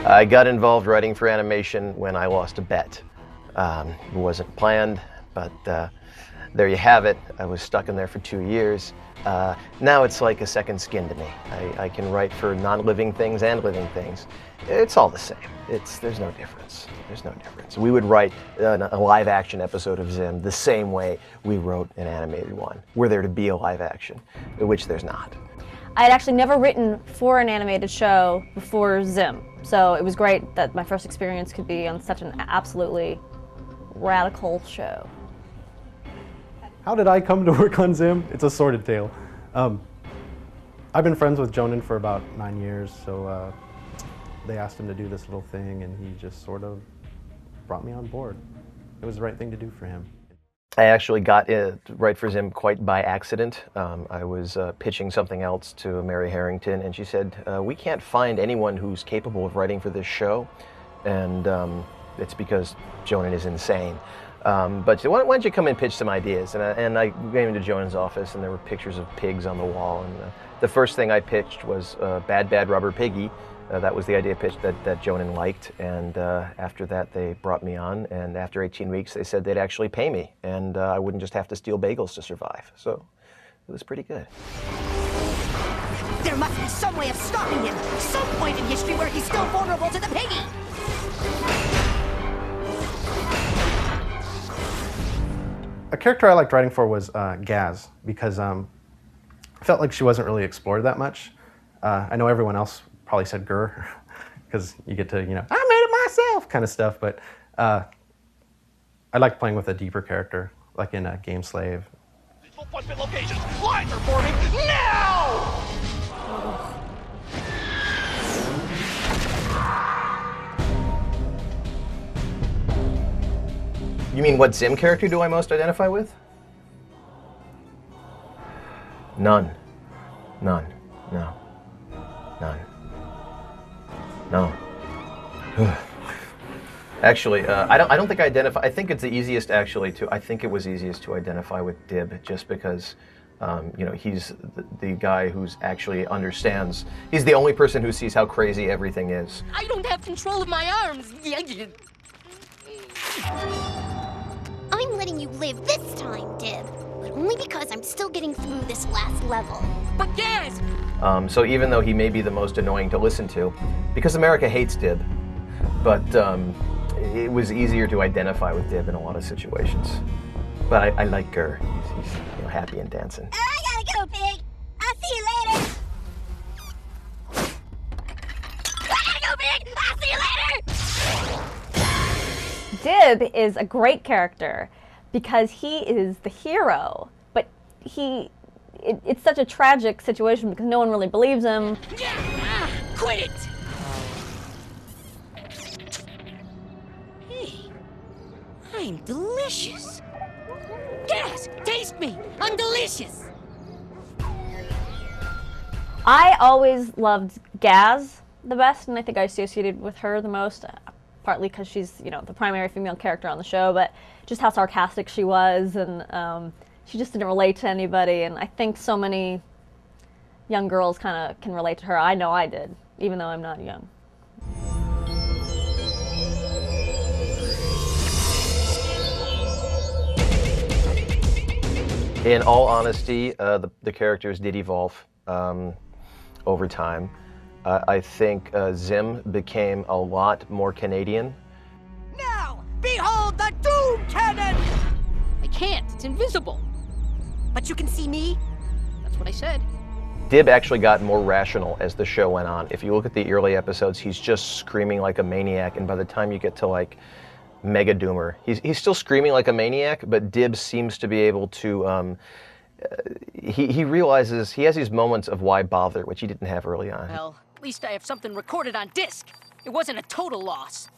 I got involved writing for animation when I lost a bet. It wasn't planned, but there you have it. I was stuck in there for 2 years. Now it's like a second skin to me. I can write for non-living things and living things. It's all the same. There's no difference. There's no difference. We would write a live-action episode of Zim the same way we wrote an animated one, were there to be a live-action, which there's not. I had actually never written for an animated show before Zim, so it was great that my first experience could be on such an absolutely radical show. How did I come to work on Zim? It's a sordid tale. I've been friends with Jhonen for about 9 years, so they asked him to do this little thing, and he just sort of brought me on board. It was the right thing to do for him. I actually got to write for Zim quite by accident. I was pitching something else to Mary Harrington, and she said, we can't find anyone who's capable of writing for this show, and it's because Jhonen is insane. But why don't you come and pitch some ideas? And I came into Jhonen's office, and there were pictures of pigs on the wall. And the first thing I pitched was Bad Bad Rubber Piggy. That was the idea pitch that Jhonen liked. And after that, they brought me on. And after 18 weeks, they said they'd actually pay me. And I wouldn't just have to steal bagels to survive. So it was pretty good. There must be some way of stopping him. Some point in history where he's still vulnerable to the piggy. A character I liked writing for was Gaz, because I felt like she wasn't really explored that much. I know everyone else probably said Gur, because you get to, I made it myself kind of stuff, but I liked playing with a deeper character, like in Game Slave. Locations. Lines are forming now! You mean what Zim character do I most identify with? None. None. No. None. No. Actually, I don't think I identify. I think it's the easiest actually to. I think it was easiest to identify with Dib just because, he's the guy who's actually understands. He's the only person who sees how crazy everything is. I don't have control of my arms. I'm letting you live this time, Dib, but only because I'm still getting through this last level. But Gaz! So even though he may be the most annoying to listen to, because America hates Dib, but it was easier to identify with Dib in a lot of situations. But I like Gur. He's happy and dancing. I gotta go, Pig. I'll see you later. I gotta go, Pig. I'll see you later. Dib is a great character because he is the hero, but it's such a tragic situation because no one really believes him. Quit it! Hey, I'm delicious. Yes, taste me. I'm delicious. I always loved Gaz the best, and I think I associated with her the most. Partly because she's, the primary female character on the show, but just how sarcastic she was, and she just didn't relate to anybody, and I think so many young girls kind of can relate to her. I know I did, even though I'm not young. In all honesty, the characters did evolve over time. I think Zim became a lot more Canadian. Now, behold the Doom Cannon! I can't, it's invisible. But you can see me? That's what I said. Dib actually got more rational as the show went on. If you look at the early episodes, he's just screaming like a maniac, and by the time you get to like Mega Doomer, he's still screaming like a maniac, but Dib seems to be able to, he realizes, he has these moments of why bother, which he didn't have early on. Well, at least I have something recorded on disc. It wasn't a total loss.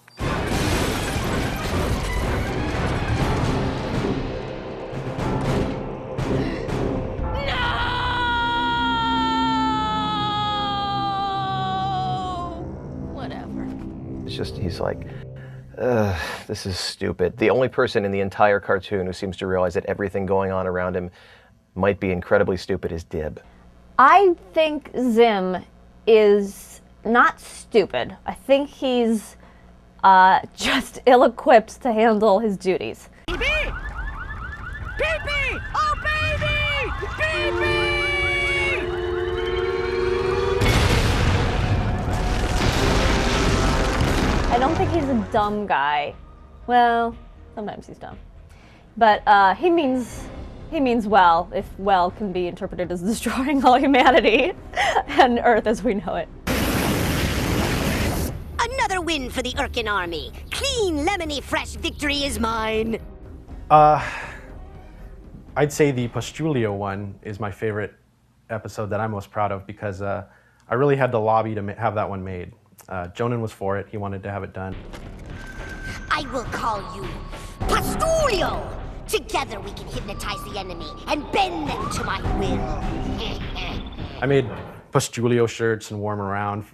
It's just, he's like, this is stupid. The only person in the entire cartoon who seems to realize that everything going on around him might be incredibly stupid is Dib. I think Zim is not stupid. I think he's just ill-equipped to handle his duties. Baby! Baby! Oh, baby! Baby! I don't think he's a dumb guy. Well, sometimes he's dumb. But he means well, if well can be interpreted as destroying all humanity and Earth as we know it. Another win for the Urkin army. Clean, lemony, fresh victory is mine. I'd say the Postulio one is my favorite episode that I'm most proud of because I really had to lobby to have that one made. Jhonen was for it. He wanted to have it done. I will call you Postulio. Together we can hypnotize the enemy and bend them to my will. I made Postulio shirts and wore them around.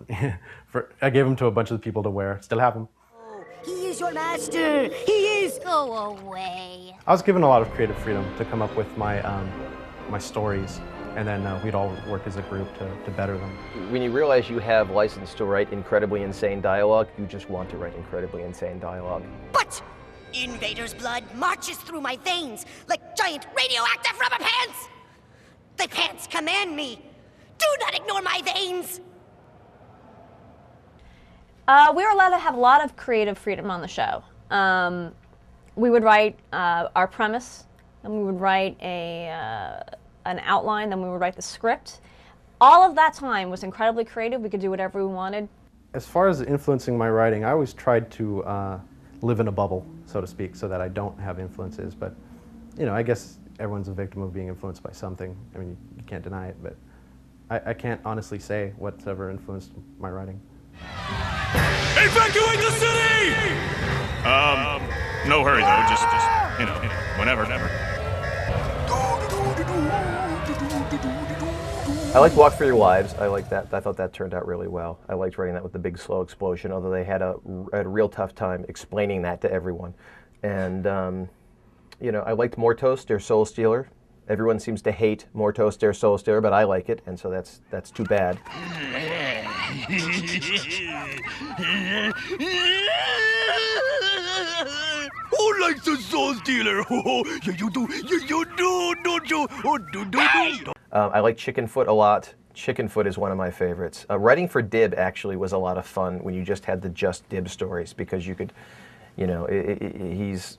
I gave them to a bunch of the people to wear. Still have them. Oh, he is your master. He is. Go away. I was given a lot of creative freedom to come up with my my stories, and then we'd all work as a group to better them. When you realize you have license to write incredibly insane dialogue, you just want to write incredibly insane dialogue. But Invader's blood marches through my veins like giant radioactive rubber pants. The pants command me. Do not ignore my veins. We were allowed to have a lot of creative freedom on the show. We would write our premise, and we would write an outline, then we would write the script. All of that time was incredibly creative. We could do whatever we wanted. As far as influencing my writing, I always tried to live in a bubble, so to speak, so that I don't have influences. But, you know, I guess everyone's a victim of being influenced by something. I mean, you can't deny it, but I can't honestly say what's ever influenced my writing. Evacuate the city! No hurry though, just you know, whenever. I like Walk for Your Lives. I like that. I thought that turned out really well. I liked writing that with the big slow explosion, although they had a real tough time explaining that to everyone. And you know, I liked Mortos, their Soul Stealer. Everyone seems to hate Mortos, their Soul Stealer, but I like it, and so that's too bad. Who likes the Soul Stealer? Yeah, you do, don't you? Oh, do. I like Chickenfoot a lot. Chickenfoot is one of my favorites. Writing for Dib actually was a lot of fun when you just had the just Dib stories because you could, you know, he's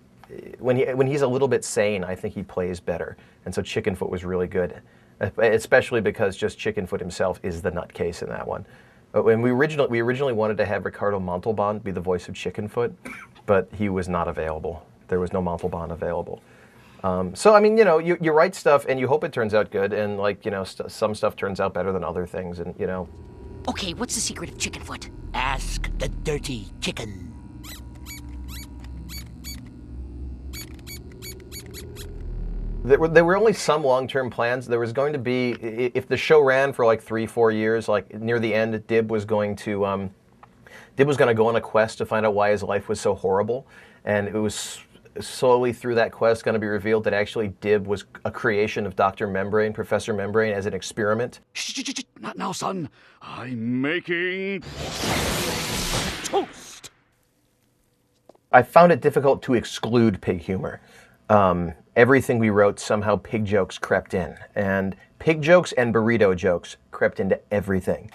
when he's a little bit sane, I think he plays better, and so Chickenfoot was really good, especially because just Chickenfoot himself is the nutcase in that one. And we originally wanted to have Ricardo Montalban be the voice of Chickenfoot, but he was not available. There was no Montalban available. So I mean, you know, you write stuff and you hope it turns out good, and like, you know, some stuff turns out better than other things, and you know. Okay, what's the secret of Chickenfoot? Ask the dirty chicken. There were only some long-term plans. There was going to be, if the show ran for like 3-4 years, like near the end, Dib was going to go on a quest to find out why his life was so horrible, and it was slowly through that quest going to be revealed that actually Dib was a creation of Dr. Membrane, Professor Membrane, as an experiment. Shh, not now, son. I'm making toast. I found it difficult to exclude pig humor. Everything we wrote, somehow pig jokes crept in. And pig jokes and burrito jokes crept into everything.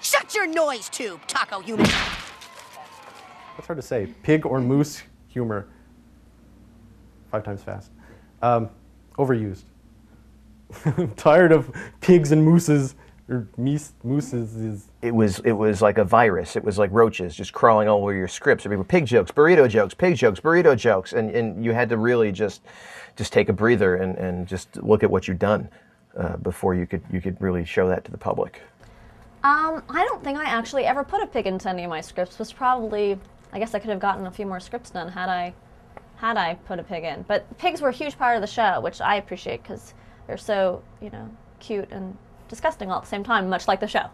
Shut your noise tube, taco human. That's hard to say. Pig or moose humor. 5 times fast. Overused. I'm tired of pigs and mooses. Or mooses. It was like a virus. It was like roaches just crawling all over your scripts. I mean, pig jokes, burrito jokes, pig jokes, burrito jokes, and you had to really just take a breather and just look at what you'd done before you could really show that to the public. I don't think I actually ever put a pig into any of my scripts. Was probably, I guess I could have gotten a few more scripts done had I put a pig in. But pigs were a huge part of the show, which I appreciate because they're so, you know, cute and disgusting all at the same time, much like the show.